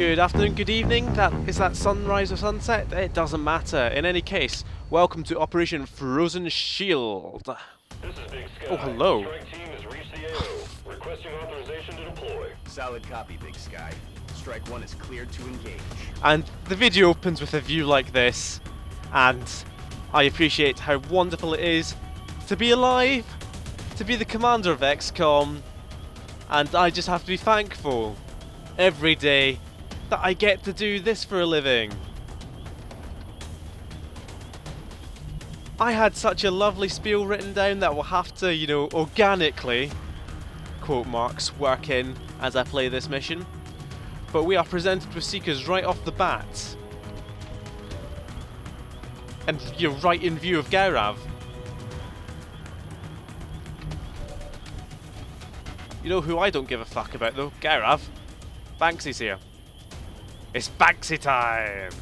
Good afternoon, good evening. Is that sunrise or sunset? It doesn't matter. In any case, welcome to Operation Frozen Shield. This is Big Sky. Oh, hello. Strike team has reached the AO. Requesting authorization to deploy. Solid copy, Big Sky. Strike one is cleared to engage. And the video opens with a view like this, and I appreciate how wonderful it is to be alive, to be the commander of XCOM, and I just have to be thankful every day that I get to do this for a living. I had such a lovely spiel written down that will have to, organically, quote marks, work in as I play this mission. But we are presented with Seekers right off the bat. And you're right in view of Gaurav. You know who I don't give a fuck about though? Gaurav. Banksy's here. It's Banksy time!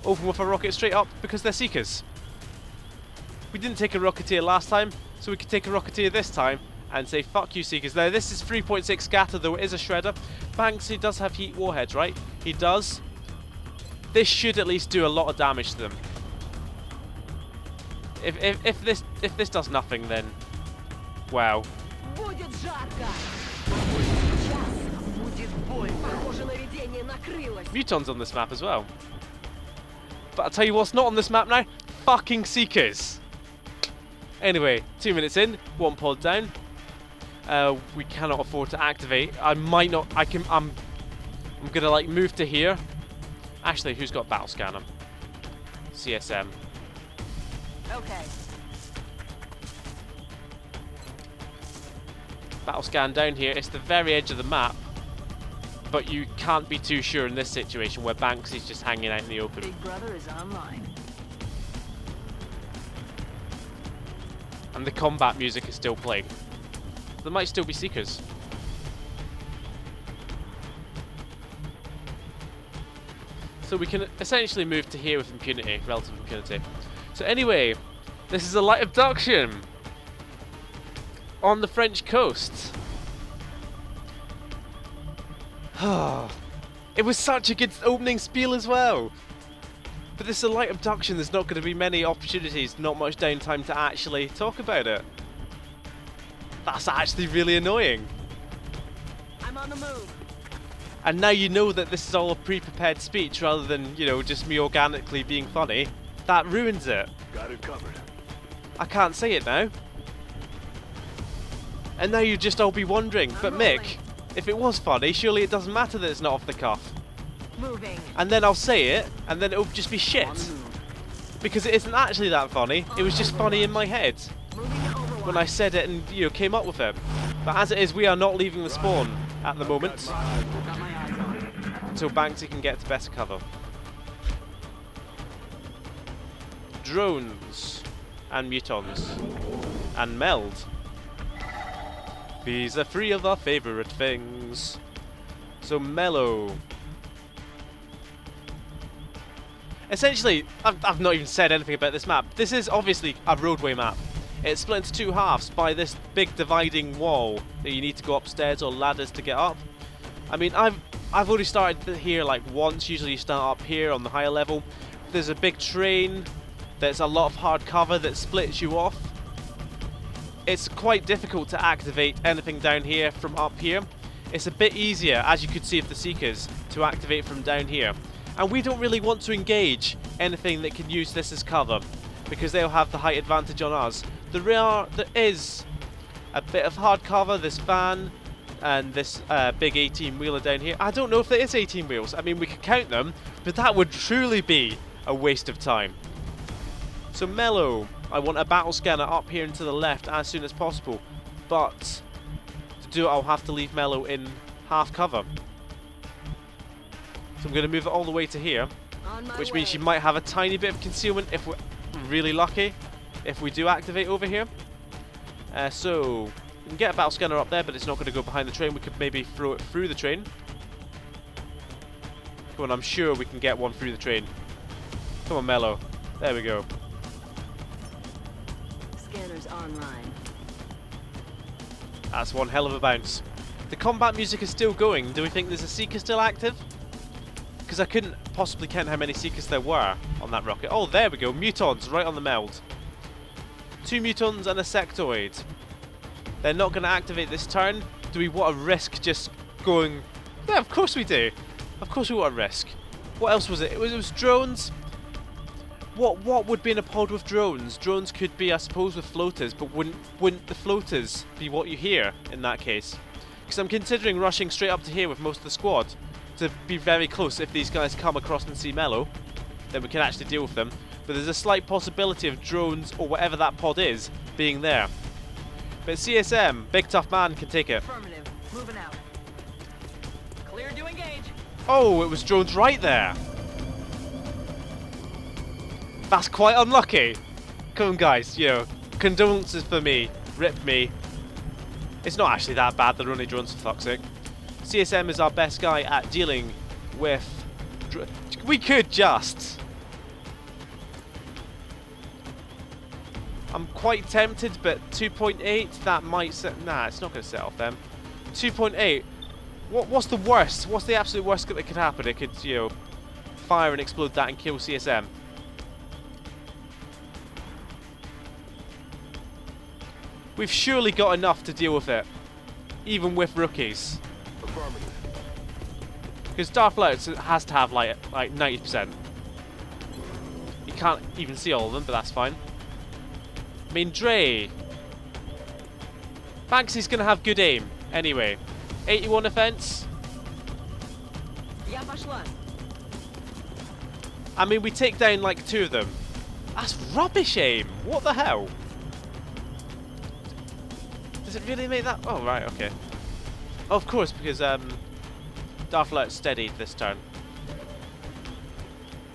Open with a rocket straight up because they're Seekers. We didn't take a Rocketeer last time, so we could take a Rocketeer this time and say fuck you Seekers. Now this is 3.6 scatter, though it is a shredder. Banksy does have heat warheads, right? He does. This should at least do a lot of damage to them. If this does nothing, then wow. Mutons on this map as well. But I'll tell you what's not on this map now. Fucking Seekers. Anyway, 2 minutes in, one pod down. We cannot afford to activate. I'm gonna like move to here. Actually, who's got battle scanner? CSM. Okay. Battle scan down here. It's the very edge of the map. But you can't be too sure in this situation where Banksy's just hanging out in the open. Big Brother is online. And the combat music is still playing. There might still be Seekers. So we can essentially move to here with impunity, relative impunity. So anyway, this is a light abduction on the French coast. It was such a good opening spiel as well. But this is a light abduction, there's not going to be many opportunities, not much downtime to actually talk about it. That's actually really annoying. I'm on the move. And now you know that this is all a pre-prepared speech rather than, just me organically being funny. That ruins it. Got it covered. I can't say it now. And now you'd just all be wondering, but Mick, if it was funny, surely it doesn't matter that it's not off the cuff. Moving. And then I'll say it, and then it'll just be shit. Because it isn't actually that funny, it was just funny in my head when I said it and, came up with it. But as it is, we are not leaving the spawn at the moment until Banksy can get to better cover. Drones and mutons and meld. These are three of our favourite things. So mellow. Essentially, I've not even said anything about this map. This is obviously a roadway map. It's split into two halves by this big dividing wall that you need to go upstairs or ladders to get up. I mean, I've already started here like once. Usually you start up here on the higher level. There's a big train. There's a lot of hard cover that splits you off. It's quite difficult to activate anything down here from up here. It's a bit easier, as you could see with the Seekers, to activate from down here. And we don't really want to engage anything that can use this as cover, because they'll have the height advantage on us. There is a bit of hard cover, this van, and this big 18-wheeler down here. I don't know if there is 18 wheels. I mean, we could count them, but that would truly be a waste of time. So mellow. I want a battle scanner up here and to the left as soon as possible, but to do it I'll have to leave mellow in half cover. So I'm going to move it all the way to here, which means you might have a tiny bit of concealment if we're really lucky, if we do activate over here. So we can get a battle scanner up there, but it's not going to go behind the train. We could maybe throw it through the train. Come on, I'm sure we can get one through the train. Come on, mellow. There we go. Scanners online. That's one hell of a bounce. The combat music is still going. Do we think there's a Seeker still active? Because I couldn't possibly count how many Seekers there were on that rocket. Oh, there we go. Mutons right on the meld. 2 Mutons and a Sectoid. They're not going to activate this turn. Do we want to risk just going... Yeah, of course we do. Of course we want to risk. What else was it? It was drones. What would be in a pod with drones? Drones could be, I suppose, with floaters, but wouldn't the floaters be what you hear in that case? Because I'm considering rushing straight up to here with most of the squad to be very close. If these guys come across and see Mello, then we can actually deal with them. But there's a slight possibility of drones or whatever that pod is being there. But CSM, big tough man, can take it. Affirmative. Moving out. Clear to engage. Oh, it was drones right there. That's quite unlucky. Come on, guys, you know, condolences for me. Rip me. It's not actually that bad, they're only drones for fuck's sake. CSM is our best guy at dealing with... We could just... I'm quite tempted, but 2.8, that might set... Nah, it's not going to set off them. 2.8, what's the worst? What's the absolute worst that could happen? It could, you know, fire and explode that and kill CSM. We've surely got enough to deal with it, even with rookies. Because Darth Vader has to have like 90%. You can't even see all of them, but that's fine. I mean, Dre. Banksy's gonna have good aim anyway. 81 offense. I mean, we take down like 2 of them. That's rubbish aim. What the hell? Does it really make that? Oh, right, okay. Oh, of course, because Darth Vader steadied this turn.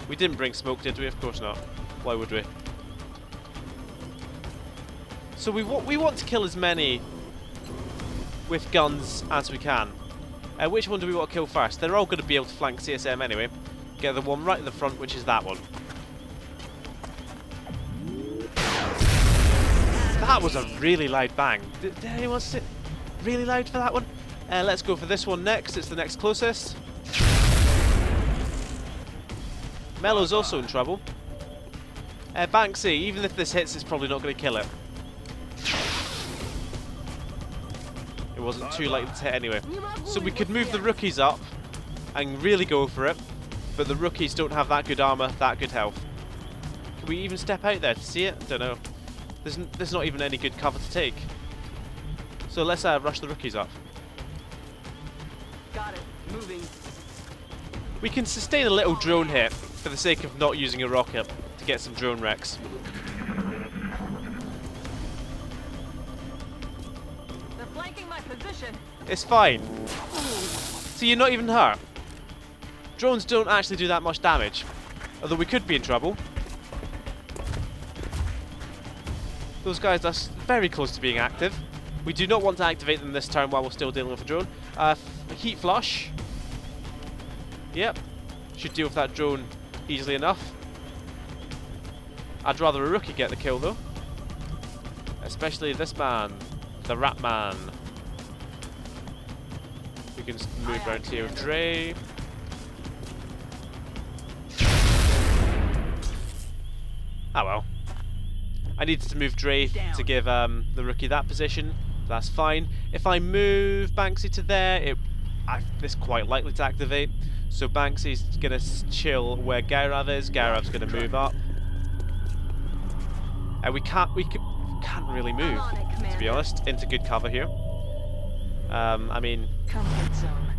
We didn't bring smoke, did we? Of course not. Why would we? So we want to kill as many with guns as we can. Which one do we want to kill first? They're all going to be able to flank CSM anyway. Get the one right in the front, which is that one. That was a really loud bang. Did anyone sit really loud for that one? Let's go for this one next. It's the next closest. Mello's also in trouble. Banksy, even if this hits, it's probably not going to kill it. It wasn't too likely to hit anyway. So we could move the rookies up and really go for it, but the rookies don't have that good armor, that good health. Can we even step out there to see it? Don't know. There's not even any good cover to take. So let's rush the rookies up. Got it. Moving. We can sustain a little drone hit for the sake of not using a rocket to get some drone wrecks. They're flanking my position. It's fine. So you're not even hurt. Drones don't actually do that much damage, although we could be in trouble. Those guys are very close to being active. We do not want to activate them this turn while we're still dealing with a drone. Heat flush. Yep. Should deal with that drone easily enough. I'd rather a rookie get the kill though. Especially this man. The Rat Man. We can move around here with Dre. Oh well. I needed to move Dre to give the rookie that position. That's fine. If I move Banksy to there, it's quite likely to activate. So Banksy's gonna chill where Gairav is. Gairav's gonna move up. And we can't really move, to be honest, into good cover here. I mean, Comfort zone.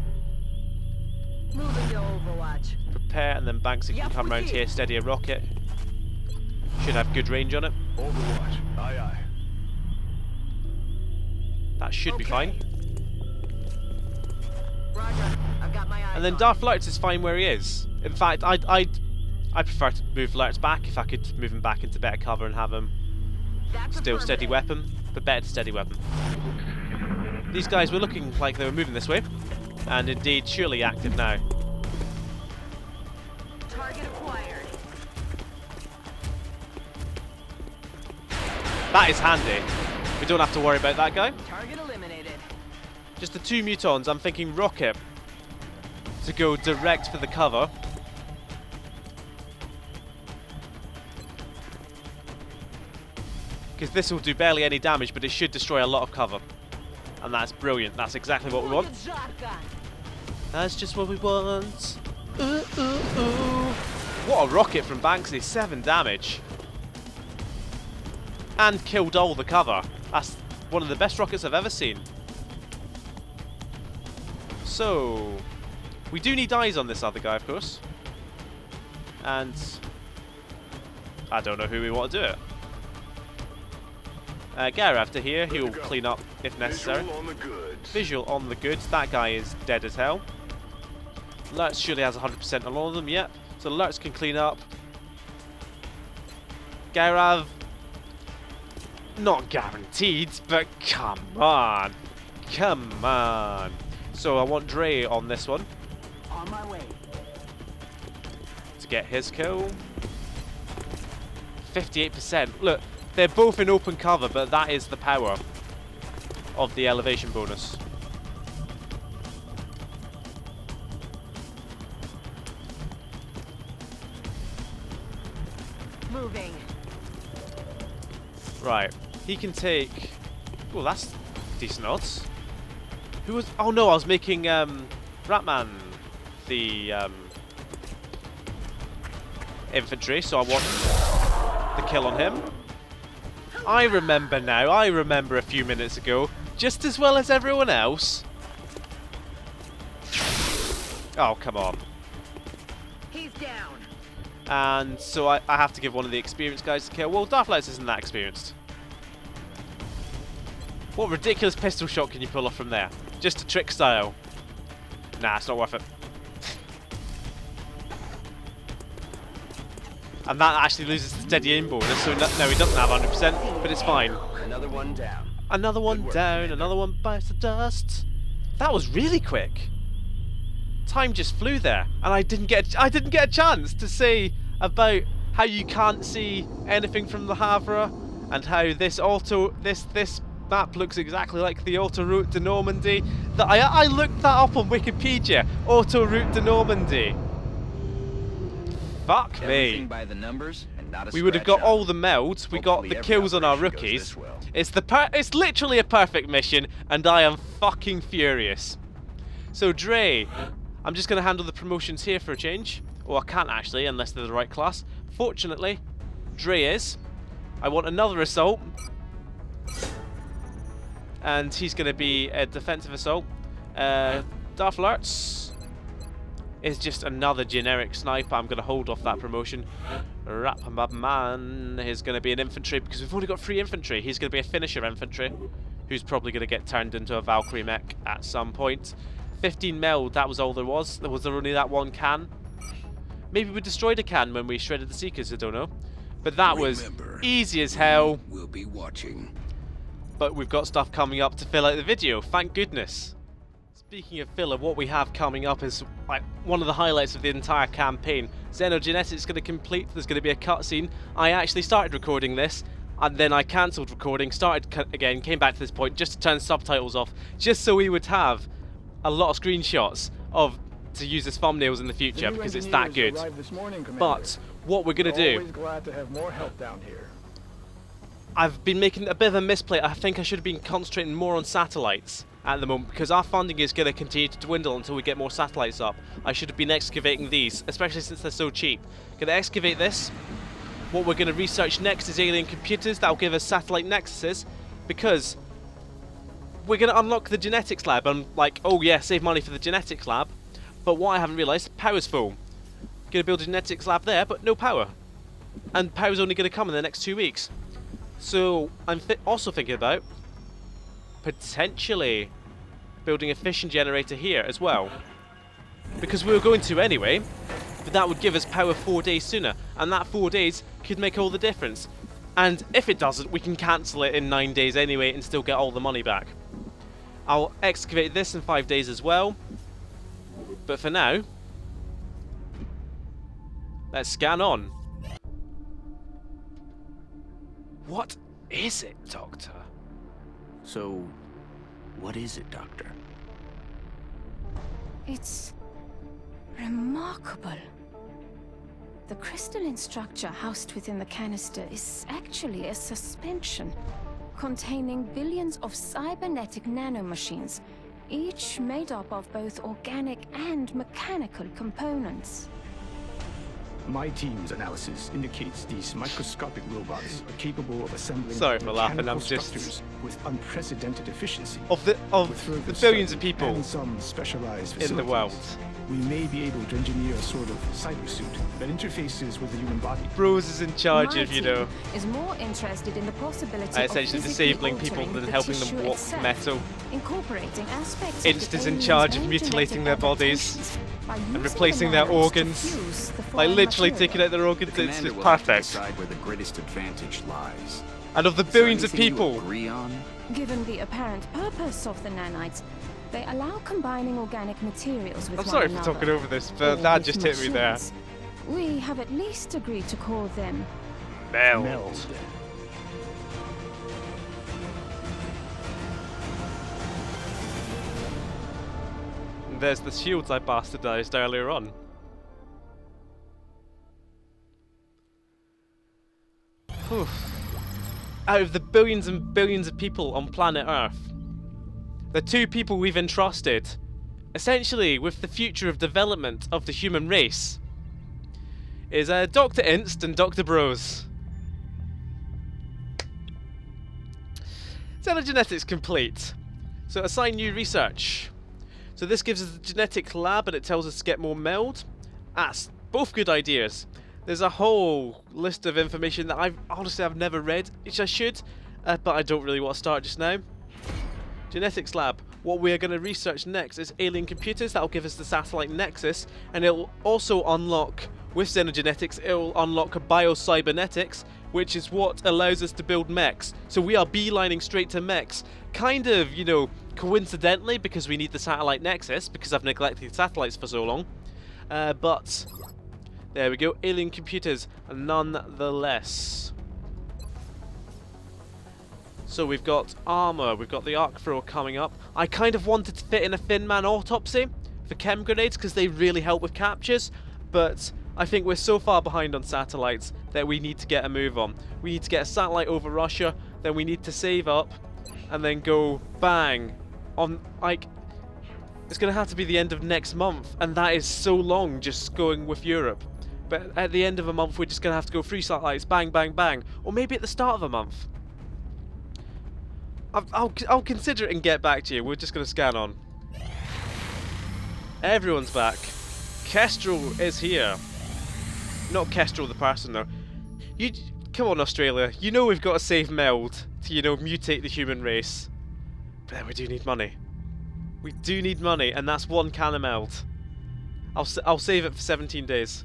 Moving to Overwatch. prepare, and then Banksy can come around here, steady a rocket. Should have good range on it. Overwatch. Aye, aye. That should be fine. Roger. I've got my eyes And then on Darth Lurtz is fine where he is. In fact, I prefer to move Lurtz back if I could move him back into better cover and have him That's still steady affirmative. weapon, but better steady weapon. These guys were looking like they were moving this way, and indeed surely active now. Target acquired. That is handy. We don't have to worry about that guy. Target eliminated. Just the 2 mutons. I'm thinking rocket to go direct for the cover. Because this will do barely any damage, but it should destroy a lot of cover. And that's brilliant. That's exactly what we want. That's just what we want. Ooh, ooh, ooh. What a rocket from Banksy. 7 damage. And killed all the cover. That's one of the best rockets I've ever seen. So, we do need eyes on this other guy, of course. And I don't know who we want to do it. Get after here. He'll clean up if necessary. Visual on the goods. Visual on the goods. That guy is dead as hell. Lurtz surely has 100% on all of them. Yep. So Lurtz can clean up. Gairav, not guaranteed, but come on. Come on. So I want Dre on this one. On my way. To get his kill. 58%. Look, they're both in open cover, but that is the power of the elevation bonus. Moving. Right, he can take. Oh, that's decent odds. Who was? Oh no, I was making Ratman the infantry, so I want the kill on him. I remember now. I remember a few minutes ago, just as well as everyone else. Oh, come on. He's down. And so I have to give one of the experienced guys to kill. Well, Darflights isn't that experienced. What ridiculous pistol shot can you pull off from there? Just a trick style. Nah, it's not worth it. And that actually loses the steady aim bonus, so no, he doesn't have 100%, but it's fine. Another one down. Another one Good work, down, Commander. another one bites the dust. That was really quick. Time just flew there, and I didn't get a chance to say about how you can't see anything from the Havre, and how this map looks exactly like the Autoroute de Normandy. That I looked that up on Wikipedia. Autoroute de Normandy. Fuck Everything me. by the numbers and not a We would have scratch got all out. the melds. We got Hopefully the every kills on our operation goes rookies. this well. It's literally a perfect mission, and I am fucking furious. So Dre, I'm just gonna handle the promotions here for a change. Or I can't actually, unless they're the right class. Fortunately, Dre is. I want another assault, and he's gonna be a defensive assault. Darth Lurtz is just another generic sniper. I'm gonna hold off that promotion. Rapamabman is gonna be an infantry because we've only got 3 infantry. He's gonna be a finisher infantry, who's probably gonna get turned into a Valkyrie mech at some point. 15 meld, that was all there was. There was only that one can. Maybe we destroyed a can when we shredded the Seekers, I don't know. But that was easy as hell. We'll be watching. But we've got stuff coming up to fill out the video, thank goodness. Speaking of filler, what we have coming up is like one of the highlights of the entire campaign. Xenogenetics is going to complete, there's going to be a cutscene. I actually started recording this, and then I cancelled recording, started again, came back to this point just to turn subtitles off, just so we would have a lot of screenshots to use as thumbnails in the future, because it's that good. But what we're going to do, Always glad to have more help down here. I've been making a bit of a misplay. I think I should have been concentrating more on satellites at the moment, because our funding is going to continue to dwindle until we get more satellites up. I should have been excavating these, especially since they're so cheap. Going to excavate this. What we're going to research next is alien computers. That'll give us satellite nexuses, because we're going to unlock the genetics lab. I'm like, oh yeah, save money for the genetics lab. But what I haven't realised, power's full. Going to build a genetics lab there, but no power. And power's only going to come in the next 2 weeks. So I'm also thinking about potentially building a fission generator here as well, because we were going to anyway, but that would give us power 4 days sooner, and that 4 days could make all the difference. And if it doesn't, we can cancel it in 9 days anyway and still get all the money back. I'll excavate this in 5 days as well, but for now, let's scan on. What is it, Doctor? So, what is it, Doctor? It's remarkable. The crystalline structure housed within the canister is actually a suspension containing billions of cybernetic nanomachines, each made up of both organic and mechanical components. My team's analysis indicates these microscopic robots are capable of assembling Sorry for laughing, I'm mechanical just- structures with unprecedented efficiency. Of With the further billions of study people and some specialized in the facilities, world, we may be able to engineer a sort of cybersuit that interfaces with the human body. Bros is in charge My of, you team know, is more interested in the possibility of essentially physically disabling people altering than the helping them tissue walk itself, metal. incorporating aspects Inst of is the in aliens' charge of own mutilating genetic their bodies adaptations by and using replacing the their nanites to organs. fuse the Like foreign literally material. taking out their organs. The It's commander just will have to perfect. decide where the greatest advantage lies. And of the Is there billions of anything you people, agree on? Given the apparent purpose of the nanites, they allow combining organic materials with I'm one sorry for another, talking over this, or but that with just hit me there. machines. We have at least agreed to call them Meld. And there's the shields I bastardized earlier on. Whew. Out of the billions and billions of people on planet Earth, the two people we've entrusted, essentially with the future of development of the human race, is Dr. Inst and Dr. Bros. Genetics complete. So assign new research. So this gives us a genetic lab and it tells us to get more meld. That's both good ideas. There's a whole list of information that I've never read, which I should, but I don't really want to start just now. Genetics lab. What we are going to research next is alien computers. That'll give us the satellite nexus, and it'll also unlock, with xenogenetics, it'll unlock biocybernetics, which is what allows us to build mechs. So we are beelining straight to mechs, kind of, you know, coincidentally, because we need the satellite nexus, because I've neglected satellites for so long. But there we go, alien computers, nonetheless. So we've got armor, we've got the arc thrower coming up. I kind of wanted to fit in a Thin Man autopsy for chem grenades because they really help with captures, but I think we're so far behind on satellites that we need to get a move on. We need to get a satellite over Russia, then we need to save up, and then go bang on, like, it's going to have to be the end of next month, and that is so long just going with Europe. But at the end of a month, we're just going to have to go 3 satellites, bang, bang, bang, or maybe at the start of a month. I'll consider it and get back to you. We're just going to scan on. Everyone's back. Kestrel is here. Not Kestrel the person though. Come on, Australia. You know we've got to save meld to, you know, mutate the human race. But then we do need money. We do need money, and that's 1 can of meld. I'll save it for 17 days.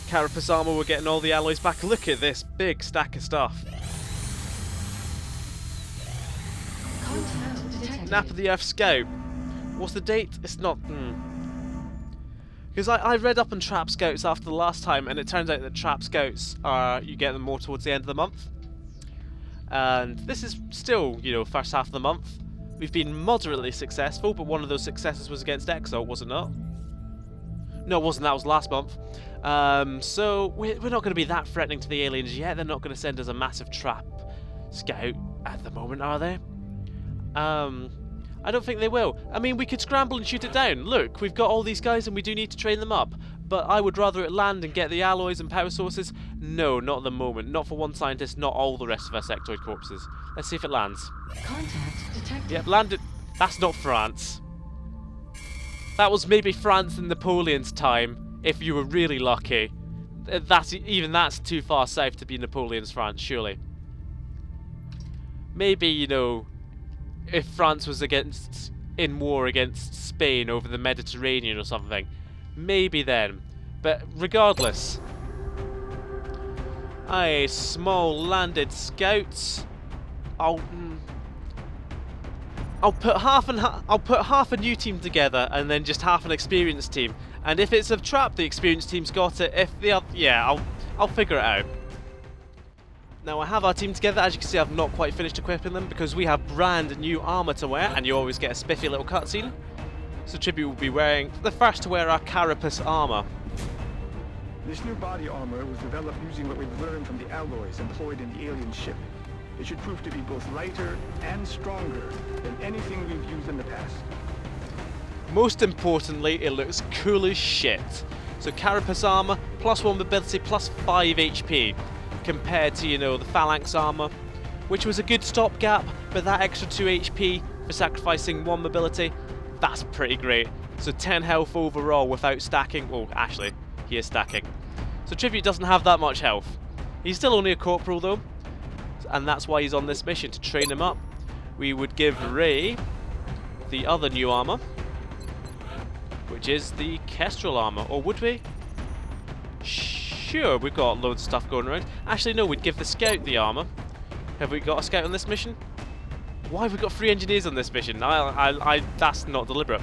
Carapace armor, we're getting all the alloys back. Look at this big stack of stuff. Nap of the Earth Scout. What's the date? It's not. Because I read up on Trap Scouts after the last time, and it turns out that Trap Scouts are, you get them more towards the end of the month. And this is still, you know, first half of the month. We've been moderately successful, but one of those successes was against Exo, was it not? No, it wasn't. That was last month. So we're not going to be that threatening to the aliens yet. They're not going to send us a massive Trap Scout at the moment, are they? I don't think they will. I mean, we could scramble and shoot it down. Look, we've got all these guys and we do need to train them up. But I would rather it land and get the alloys and power sources. No, not at the moment. Not for one scientist, not all the rest of our sectoid corpses. Let's see if it lands. Contact detected. Yep, landed. That's not France. That was maybe France in Napoleon's time, if you were really lucky. That's too far south to be Napoleon's France, surely. Maybe, you know, if France was in war against Spain over the Mediterranean or something, maybe then. But regardless, small landed scouts. I'll put half a new team together and then just half an experienced team. And if it's a trap, the experienced team's got it. If the other, yeah, I'll figure it out. Now I have our team together. As you can see, I've not quite finished equipping them because we have brand new armor to wear, and you always get a spiffy little cutscene. So Tribute will be wearing the first to wear our carapace armor. This new body armor was developed using what we've learned from the alloys employed in the alien ship. It should prove to be both lighter and stronger than anything we've used in the past. Most importantly, it looks cool as shit. So carapace armor, +1 mobility, +5 HP, compared to, you know, the phalanx armor, which was a good stopgap, but that extra 2 HP for sacrificing 1 mobility, that's pretty great. So 10 health overall without stacking. Well, actually, he is stacking. So Tribute doesn't have that much health. He's still only a corporal though, and that's why he's on this mission, to train him up. We would give Ray the other new armor, which is the Kestrel armor, or would we? Sure, we've got loads of stuff going around. Actually, no, we'd give the Scout the armor. Have we got a Scout on this mission? Why have we got 3 engineers on this mission? That's not deliberate.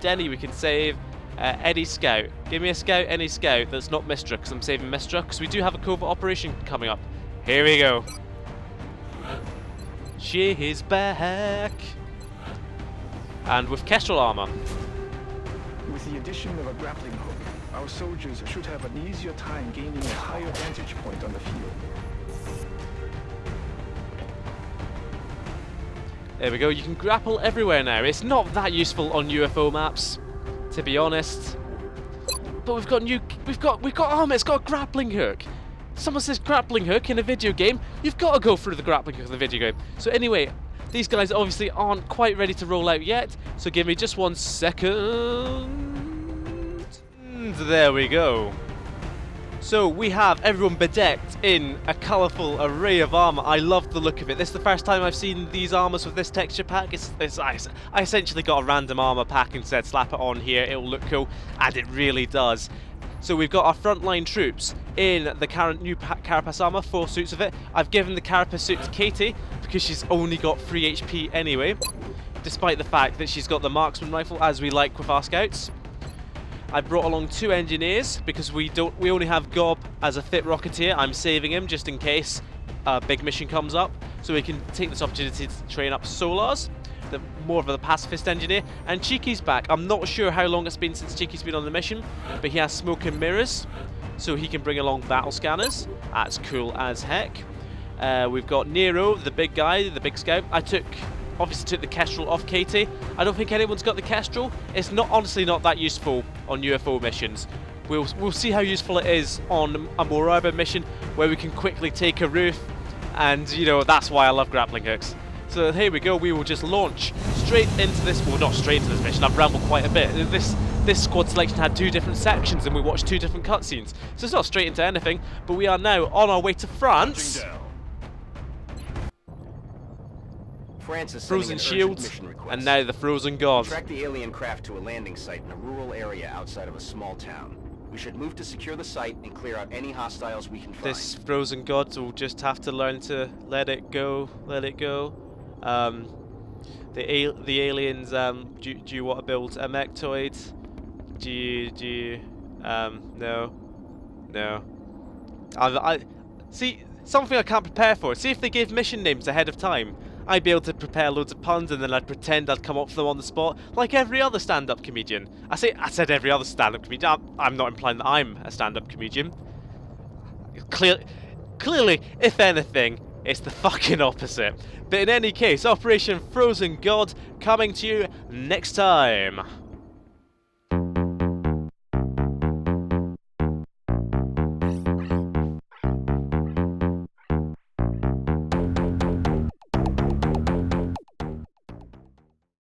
Denny we can save. Eddie Scout. Give me a Scout, any Scout that's not Mistra, because I'm saving Mistra, because we do have a covert operation coming up. Here we go. She is back. And with Kestrel armor. With the addition of a grappling hook, our soldiers should have an easier time gaining a higher vantage point on the field. There we go, you can grapple everywhere now. It's not that useful on UFO maps, to be honest. But we've got armor, it's got a grappling hook. Someone says grappling hook in a video game, you've got to go through the grappling hook in the video game. So anyway, these guys obviously aren't quite ready to roll out yet, so give me just 1 second. And there we go. So we have everyone bedecked in a colourful array of armour. I love the look of it. This is the first time I've seen these armours with this texture pack. I essentially got a random armour pack and said slap it on here, it'll look cool, and it really does. So we've got our frontline troops in the current new carapace armor, 4 suits of it. I've given the carapace suit to Katie because she's only got 3 HP anyway, despite the fact that she's got the marksman rifle, as we like with our scouts. I brought along 2 engineers because we only have Gob as a fit rocketeer. I'm saving him just in case a big mission comes up, so we can take this opportunity to train up Solars, more of the pacifist engineer, and Cheeky's back. I'm not sure how long it's been since Cheeky's been on the mission, but he has smoke and mirrors, so he can bring along battle scanners. That's cool as heck. We've got Nero, the big guy, the big scout. Obviously took the Kestrel off Katie. I don't think anyone's got the Kestrel. It's honestly not that useful on UFO missions. We'll see how useful it is on a more urban mission where we can quickly take a roof, and you know, that's why I love grappling hooks. So here we go, we will just launch straight into this, well not straight into this mission, I've rambled quite a bit. This squad selection had 2 different sections and we watched 2 different cutscenes. So it's not straight into anything, but we are now on our way to France. France is Frozen sending an urgent shields, mission request. and now the frozen gods. Track the alien craft to a landing site in a rural area outside of a small town. We should move to secure the site and clear out any hostiles we can find. This frozen gods will just have to learn to let it go, let it go. The aliens, do you want to build a mechtoid? No. I see, something I can't prepare for. See if they gave mission names ahead of time. I'd be able to prepare loads of puns and then I'd pretend I'd come up with them on the spot, like every other stand-up comedian. I said every other stand-up comedian. I'm not implying that I'm a stand-up comedian. Clearly, if anything, it's the fucking opposite. But in any case, Operation Frozen God coming to you next time.